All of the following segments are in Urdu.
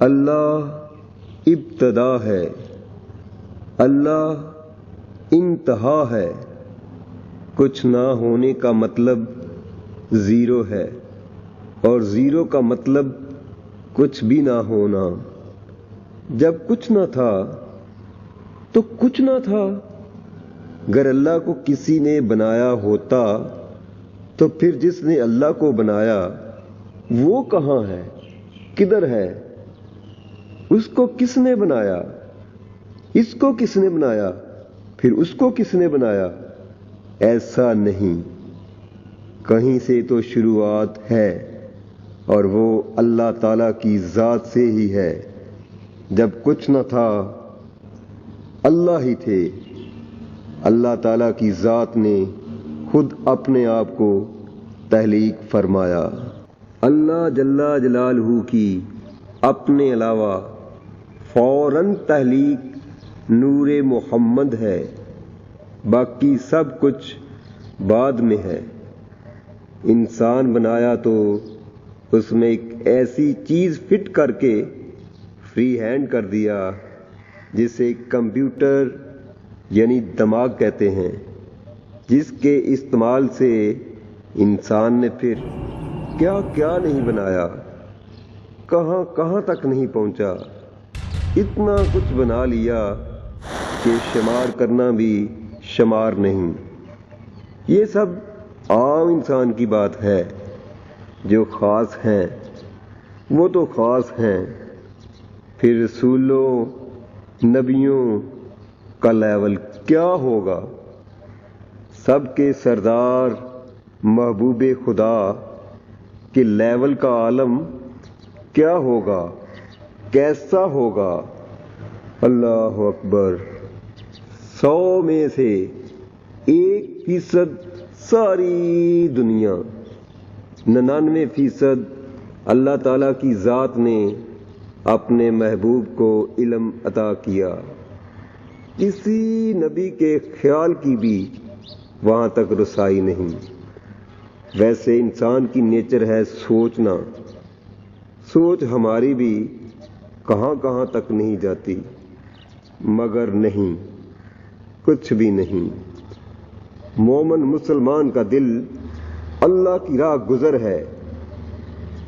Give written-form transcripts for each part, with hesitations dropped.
اللہ ابتدا ہے، اللہ انتہا ہے۔ کچھ نہ ہونے کا مطلب زیرو ہے، اور زیرو کا مطلب کچھ بھی نہ ہونا۔ جب کچھ نہ تھا تو کچھ نہ تھا۔ اگر اللہ کو کسی نے بنایا ہوتا تو پھر جس نے اللہ کو بنایا وہ کہاں ہے، کدھر ہے؟ اس کو کس نے بنایا؟ اس کو کس نے بنایا؟ پھر اس کو کس نے بنایا؟ ایسا نہیں، کہیں سے تو شروعات ہے، اور وہ اللہ تعالیٰ کی ذات سے ہی ہے۔ جب کچھ نہ تھا اللہ ہی تھے۔ اللہ تعالیٰ کی ذات نے خود اپنے آپ کو تخلیق فرمایا۔ اللہ جل جلالہ کی اپنے علاوہ فوراً تخلیق نور محمد ہے، باقی سب کچھ بعد میں ہے۔ انسان بنایا تو اس میں ایک ایسی چیز فٹ کر کے فری ہینڈ کر دیا جسے کمپیوٹر یعنی دماغ کہتے ہیں، جس کے استعمال سے انسان نے پھر کیا کیا نہیں بنایا، کہاں کہاں تک نہیں پہنچا۔ اتنا کچھ بنا لیا کہ شمار کرنا بھی شمار نہیں۔ یہ سب عام انسان کی بات ہے۔ جو خاص ہیں وہ تو خاص ہیں، پھر رسولوں نبیوں کا لیول کیا ہوگا؟ سب کے سردار محبوب خدا کے لیول کا عالم کیا ہوگا، کیسا ہوگا؟ اللہ اکبر۔ 100 میں سے 1% ساری دنیا، 99% اللہ تعالیٰ کی ذات نے اپنے محبوب کو علم عطا کیا۔ کسی نبی کے خیال کی بھی وہاں تک رسائی نہیں۔ ویسے انسان کی نیچر ہے سوچنا، سوچ ہماری بھی کہاں کہاں تک نہیں جاتی، مگر نہیں، کچھ بھی نہیں۔ مومن مسلمان کا دل اللہ کی راہ گزر ہے۔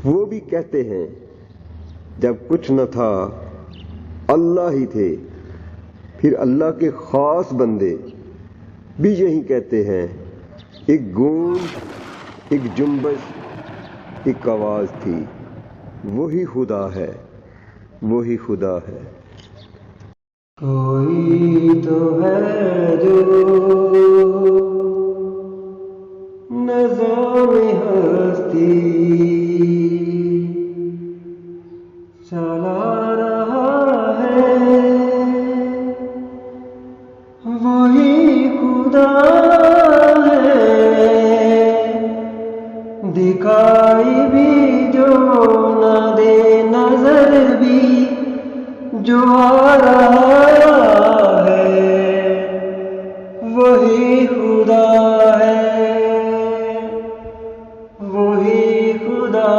وہ بھی کہتے ہیں جب کچھ نہ تھا اللہ ہی تھے۔ پھر اللہ کے خاص بندے بھی یہی کہتے ہیں۔ ایک گونج، ایک جنبش، ایک آواز تھی، وہی خدا ہے، وہی خدا ہے۔ کوئی تو ہے جو نظام ہستی چلا رہا ہے، وہی خدا ہے۔ دکھائی بھی جو نہ دے، نظر بھی جو آ رہا ہے، وہی خدا ہے، وہی خدا